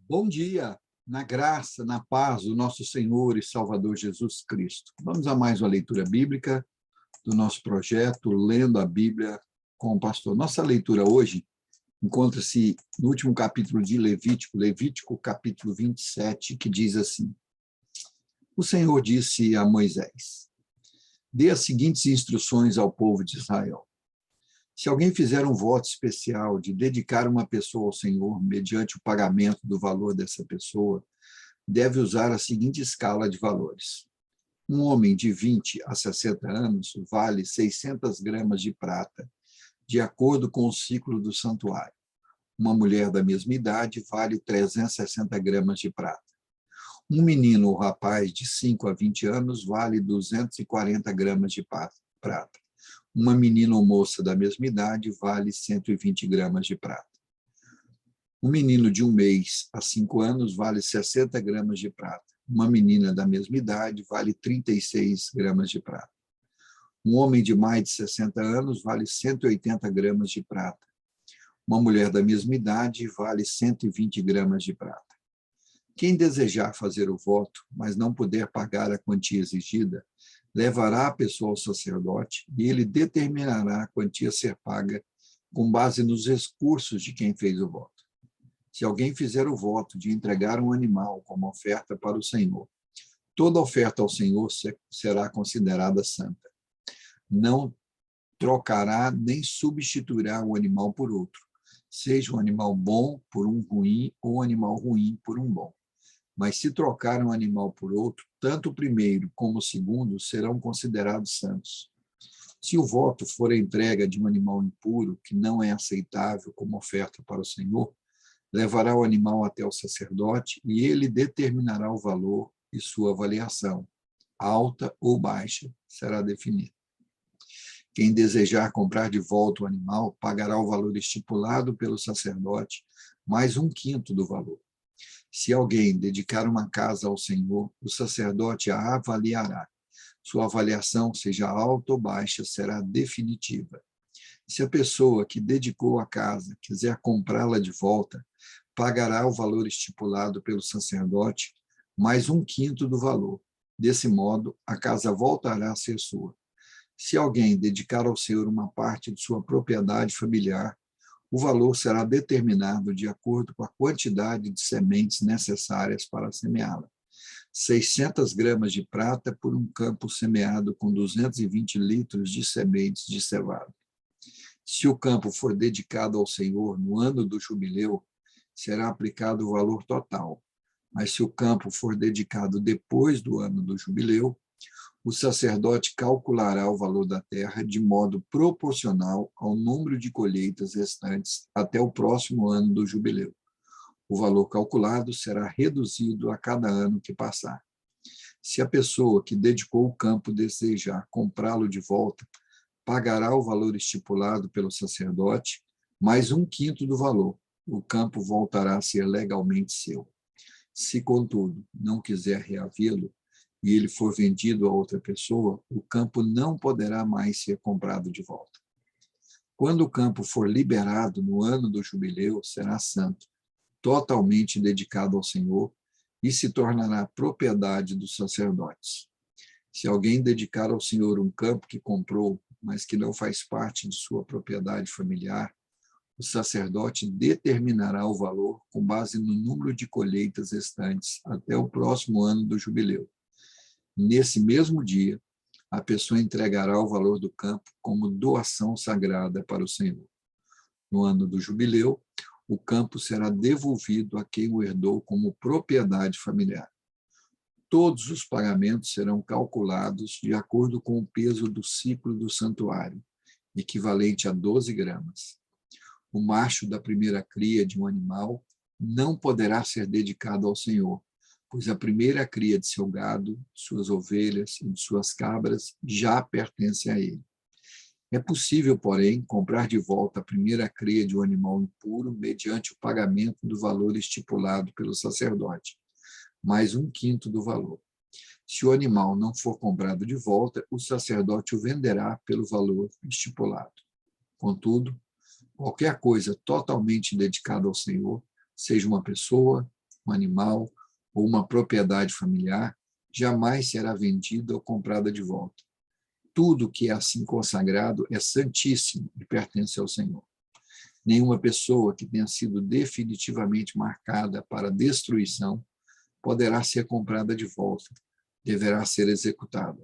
Bom dia, na graça, na paz do nosso Senhor e Salvador Jesus Cristo. Vamos a mais uma leitura bíblica do nosso projeto Lendo a Bíblia com o Pastor. Nossa leitura hoje encontra-se no último capítulo de Levítico, Levítico capítulo 27, que diz assim: O Senhor disse a Moisés: Dê as seguintes instruções ao povo de Israel. Se alguém fizer um voto especial de dedicar uma pessoa ao Senhor mediante o pagamento do valor dessa pessoa, deve usar a seguinte escala de valores. Um homem de 20 a 60 anos vale 600 gramas de prata, de acordo com o ciclo do santuário. Uma mulher da mesma idade vale 360 gramas de prata. Um menino ou rapaz de 5 a 20 anos vale 240 gramas de prata. Uma menina ou moça da mesma idade vale 120 gramas de prata. Um menino de 1 mês a 5 anos vale 60 gramas de prata. Uma menina da mesma idade vale 36 gramas de prata. Um homem de mais de 60 anos vale 180 gramas de prata. Uma mulher da mesma idade vale 120 gramas de prata. Quem desejar fazer o voto, mas não puder pagar a quantia exigida, levará a pessoa ao sacerdote e ele determinará a quantia a ser paga com base nos recursos de quem fez o voto. Se alguém fizer o voto de entregar um animal como oferta para o Senhor, toda oferta ao Senhor será considerada santa. Não trocará nem substituirá o animal por outro, seja um animal bom por um ruim ou um animal ruim por um bom. Mas se trocar um animal por outro, tanto o primeiro como o segundo serão considerados santos. Se o voto for a entrega de um animal impuro, que não é aceitável como oferta para o Senhor, levará o animal até o sacerdote e ele determinará o valor e sua avaliação. Alta ou baixa será definida. Quem desejar comprar de volta o animal pagará o valor estipulado pelo sacerdote, mais 1/5 do valor. Se alguém dedicar uma casa ao Senhor, o sacerdote a avaliará. Sua avaliação, seja alta ou baixa, será definitiva. Se a pessoa que dedicou a casa quiser comprá-la de volta, pagará o valor estipulado pelo sacerdote, mais 1/5 do valor. Desse modo, a casa voltará a ser sua. Se alguém dedicar ao Senhor uma parte de sua propriedade familiar, o valor será determinado de acordo com a quantidade de sementes necessárias para semeá-la. 600 gramas de prata por um campo semeado com 220 litros de sementes de cevada. Se o campo for dedicado ao Senhor no ano do jubileu, será aplicado o valor total. Mas se o campo for dedicado depois do ano do jubileu, o sacerdote calculará o valor da terra de modo proporcional ao número de colheitas restantes até o próximo ano do jubileu. O valor calculado será reduzido a cada ano que passar. Se a pessoa que dedicou o campo desejar comprá-lo de volta, pagará o valor estipulado pelo sacerdote, mais 1/5 do valor. O campo voltará a ser legalmente seu. Se, contudo, não quiser reavê-lo, e ele for vendido a outra pessoa, o campo não poderá mais ser comprado de volta. Quando o campo for liberado no ano do jubileu, será santo, totalmente dedicado ao Senhor, e se tornará propriedade dos sacerdotes. Se alguém dedicar ao Senhor um campo que comprou, mas que não faz parte de sua propriedade familiar, o sacerdote determinará o valor com base no número de colheitas restantes até o próximo ano do jubileu. Nesse mesmo dia, a pessoa entregará o valor do campo como doação sagrada para o Senhor. No ano do jubileu, o campo será devolvido a quem o herdou como propriedade familiar. Todos os pagamentos serão calculados de acordo com o peso do ciclo do santuário, equivalente a 12 gramas. O macho da primeira cria de um animal não poderá ser dedicado ao Senhor, pois a primeira cria de seu gado, de suas ovelhas e de suas cabras já pertence a ele. É possível, porém, comprar de volta a primeira cria de um animal impuro mediante o pagamento do valor estipulado pelo sacerdote, mais 1/5 do valor. Se o animal não for comprado de volta, o sacerdote o venderá pelo valor estipulado. Contudo, qualquer coisa totalmente dedicada ao Senhor, seja uma pessoa, um animal ou uma propriedade familiar jamais será vendida ou comprada de volta. Tudo que é assim consagrado é santíssimo e pertence ao Senhor. Nenhuma pessoa que tenha sido definitivamente marcada para destruição poderá ser comprada de volta, deverá ser executada.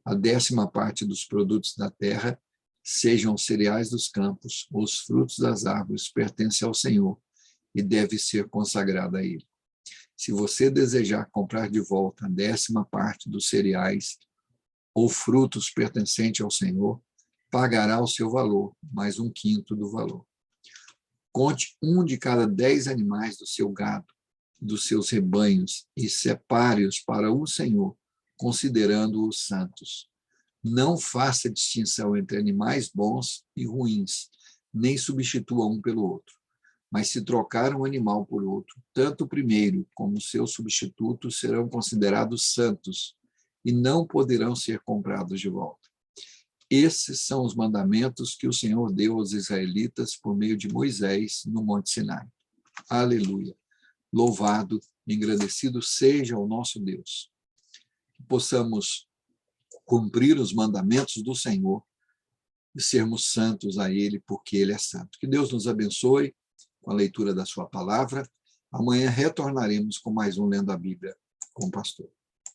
A 10ª parte dos produtos da terra, sejam os cereais dos campos ou os frutos das árvores, pertence ao Senhor e deve ser consagrada a Ele. Se você desejar comprar de volta a 10ª parte dos cereais ou frutos pertencentes ao Senhor, pagará o seu valor, mais 1/5 do valor. Conte 1 de cada 10 animais do seu gado, dos seus rebanhos, e separe-os para o Senhor, considerando-os santos. Não faça distinção entre animais bons e ruins, nem substitua um pelo outro. Mas se trocar um animal por outro, tanto o primeiro como o seu substituto serão considerados santos e não poderão ser comprados de volta. Esses são os mandamentos que o Senhor deu aos israelitas por meio de Moisés no Monte Sinai. Aleluia! Louvado, engrandecido seja o nosso Deus. Que possamos cumprir os mandamentos do Senhor e sermos santos a Ele, porque Ele é santo. Que Deus nos abençoe com a leitura da sua palavra. Amanhã retornaremos com mais um Lendo a Bíblia com o pastor.